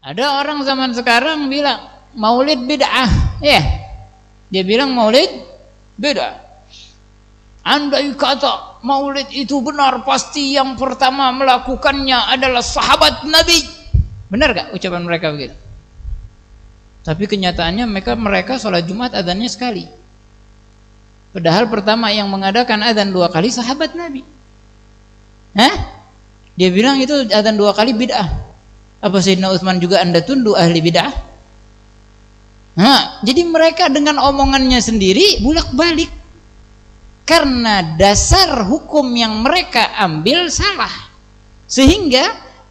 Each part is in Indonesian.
Ada orang zaman sekarang bilang maulid bid'ah, ya. Dia bilang maulid bid'ah. Andai kata maulid itu benar, pasti yang pertama melakukannya adalah sahabat Nabi. Benar gak ucapan mereka begitu? Tapi kenyataannya mereka sholat Jumat adzannya sekali. Padahal pertama yang mengadakan adzan 2 kali sahabat Nabi. Dia bilang itu adzan 2 kali bid'ah. Apa Sayyidina Utsman juga Anda tuduh ahli bid'ah? Jadi mereka dengan omongannya sendiri bulak-balik. Karena dasar hukum yang mereka ambil salah. Sehingga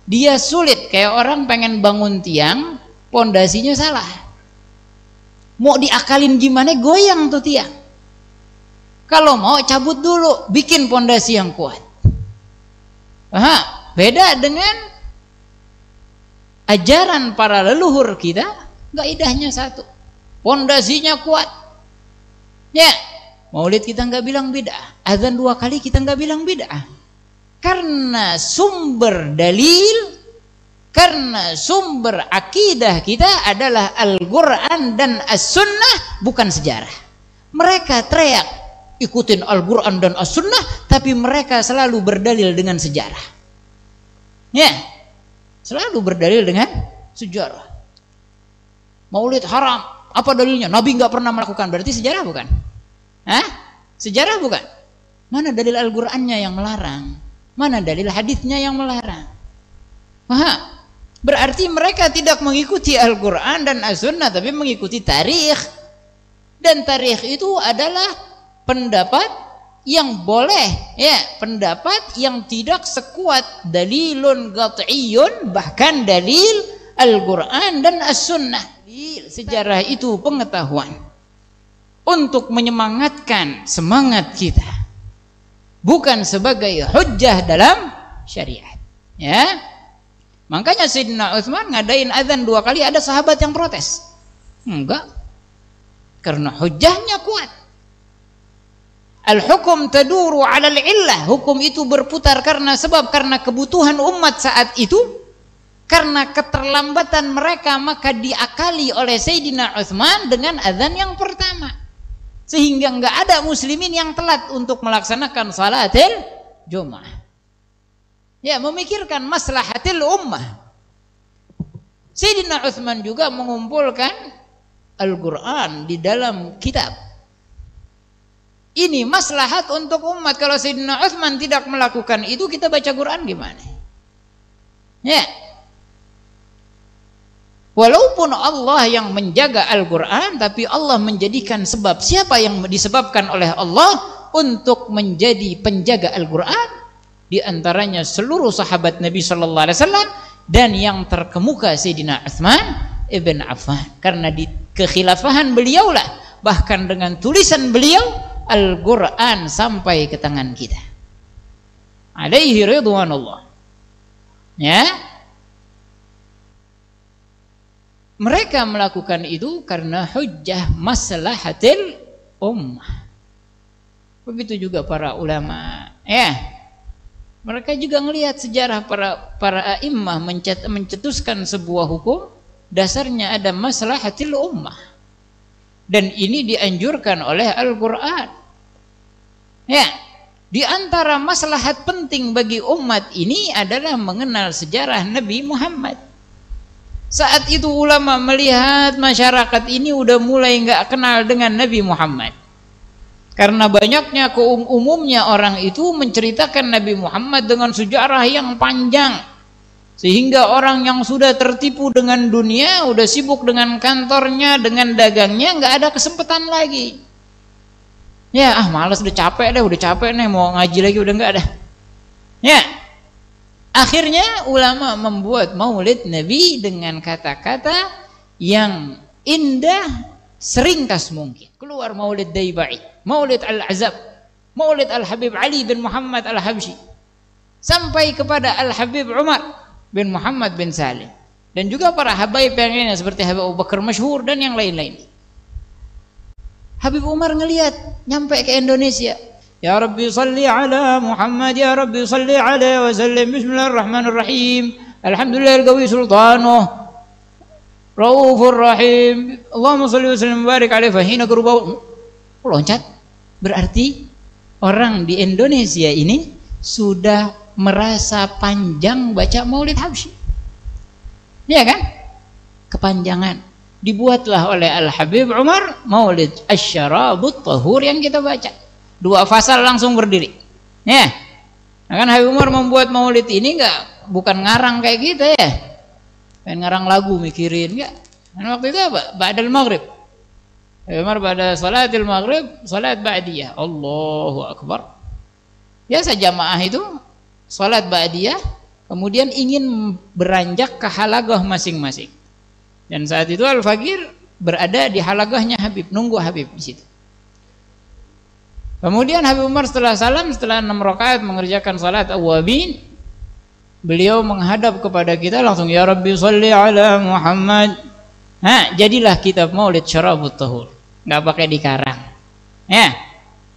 dia sulit, kayak orang pengen bangun tiang, pondasinya salah. Mau diakalin gimana, goyang tuh tiang. Kalau mau cabut dulu, bikin pondasi yang kuat. Beda dengan ajaran para leluhur kita, kaidahnya satu. Pondasinya kuat. Ya, maulid kita nggak bilang bid'ah. Azan 2 kali kita nggak bilang bid'ah. Karena sumber dalil, karena sumber akidah kita adalah Al-Quran dan As-Sunnah, bukan sejarah. Mereka teriak ikutin Al-Quran dan As-Sunnah, tapi mereka selalu berdalil dengan sejarah. Ya, selalu berdalil dengan sejarah. Maulid haram, apa dalilnya? Nabi nggak pernah melakukan, berarti sejarah bukan? Sejarah bukan? Mana dalil Al-Qurannya yang melarang? Mana dalil hadisnya yang melarang? Berarti mereka tidak mengikuti Al-Quran dan As-Sunnah, tapi mengikuti tarikh. Dan tarikh itu adalah pendapat yang boleh, ya, pendapat yang tidak sekuat dalilun qat'iyyun, bahkan dalil Al-Quran dan As-Sunnah. Sejarah itu pengetahuan untuk menyemangatkan semangat kita, bukan sebagai hujjah dalam syariat. Ya, makanya Sayyidina Utsman ngadain azan 2 kali, ada sahabat yang protes. Enggak, karena hujjahnya kuat. Al-hukum taduru 'ala al-illah, hukum itu berputar karena sebab, karena kebutuhan umat saat itu, karena keterlambatan mereka, maka diakali oleh Sayyidina Utsman dengan azan yang pertama, sehingga enggak ada muslimin yang telat untuk melaksanakan salatil Jumat. Ya, memikirkan maslahatil ummah. Sayyidina Utsman juga mengumpulkan Al-Quran di dalam kitab. Ini maslahat untuk umat. Kalau Sayyidina Utsman tidak melakukan itu, kita baca Quran gimana? Ya. Walaupun Allah yang menjaga Al-Quran, tapi Allah menjadikan sebab. Siapa yang disebabkan oleh Allah untuk menjadi penjaga Al-Quran? Di antaranya seluruh sahabat Nabi Sallallahu Alaihi Wasallam, dan yang terkemuka Sayyidina Utsman ibn Affan. Karena di kekhilafahan beliaulah, bahkan dengan tulisan beliau, Al-Quran sampai ke tangan kita. Alaihi ridwanullah. Ya, mereka melakukan itu karena hujjah maslahatil ummah. Begitu juga para ulama. Ya, mereka juga ngelihat sejarah para a'immah mencetuskan sebuah hukum, dasarnya ada maslahatil ummah. Dan ini dianjurkan oleh Al-Quran. Ya, di antara maslahat penting bagi umat ini adalah mengenal sejarah Nabi Muhammad. Saat itu ulama melihat masyarakat ini udah mulai nggak kenal dengan Nabi Muhammad, karena banyaknya umumnya orang itu menceritakan Nabi Muhammad dengan sejarah yang panjang, sehingga orang yang sudah tertipu dengan dunia, udah sibuk dengan kantornya, dengan dagangnya, nggak ada kesempatan lagi. Ya, malas, udah capek nih, mau ngaji lagi udah nggak ada. Ya, akhirnya ulama membuat maulid Nabi dengan kata-kata yang indah, seringkas mungkin. Keluar maulid Daibai, maulid Al-Azab, maulid Al-Habib Ali bin Muhammad Al-Habsyi, sampai kepada Al-Habib Umar bin Muhammad bin Salim, dan juga para habaib yang lainnya seperti Habib Abu Bakar Masyhur dan yang lain-lain. Habib Umar ngelihat nyampe ke Indonesia, ya Rabbi salli ala Muhammad, ya Rabbi salli alaihi wa sallim, bismillahirrahmanirrahim, alhamdulillahil qawi sultanuh. Raufur Rahim. Allahumma shalli wa sallim barik alaihi fa hina gerubau loncat. Berarti orang di Indonesia ini sudah merasa panjang baca Maulid Habsyi. Ya kan? Kepanjangan. Dibuatlah oleh Al-Habib Umar Maulid Asy-Syarabut Tahur yang kita baca. 2 fasal langsung berdiri. Ya. Nah, kan Habib Umar membuat Maulid ini bukan ngarang kayak kita ya. Pengen ngarang lagu mikirin enggak. Dan waktu itu apa? Ba'dal maghrib. Habib Umar pada salatil maghrib, salat ba'diyah. Allahu akbar. Biasa jamaah itu salat ba'diyah, kemudian ingin beranjak ke halaqah masing-masing. Dan saat itu Al-Faqir berada di halaqahnya Habib, nunggu Habib di situ. Kemudian Habib Umar setelah salam, setelah 6 rakaat mengerjakan salat awwabin, beliau menghadap kepada kita langsung, ya Rabbi sholli ala Muhammad. Nah, jadilah kitab Maulid Syarabut Tahur. Enggak pakai dikarang. Ya.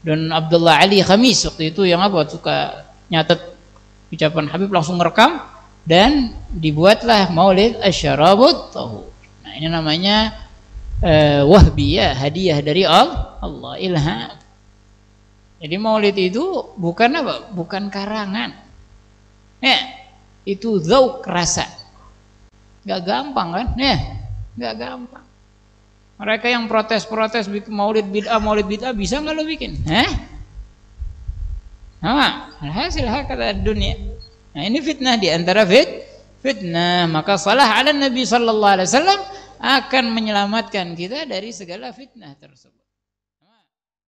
Dan Abdullah Ali Khamis waktu itu yang suka nyatet ucapan Habib langsung merekam dan dibuatlah Maulid Asy-Syarabut Tahur. Nah, ini namanya wahbiyah, hadiah dari Allah, ilham. Jadi Maulid itu bukan apa? Bukan karangan. Ya, itu zauq rasa. Enggak gampang kan? Ya, enggak gampang. Mereka yang protes-protes bikin Maulid bid'ah bisa enggak lo bikin? Sama, hasil hakata dunia. Nah, ini fitnah di antara fitnah. Maka salah ala Nabi sallallahu alaihi wasallam akan menyelamatkan kita dari segala fitnah tersebut.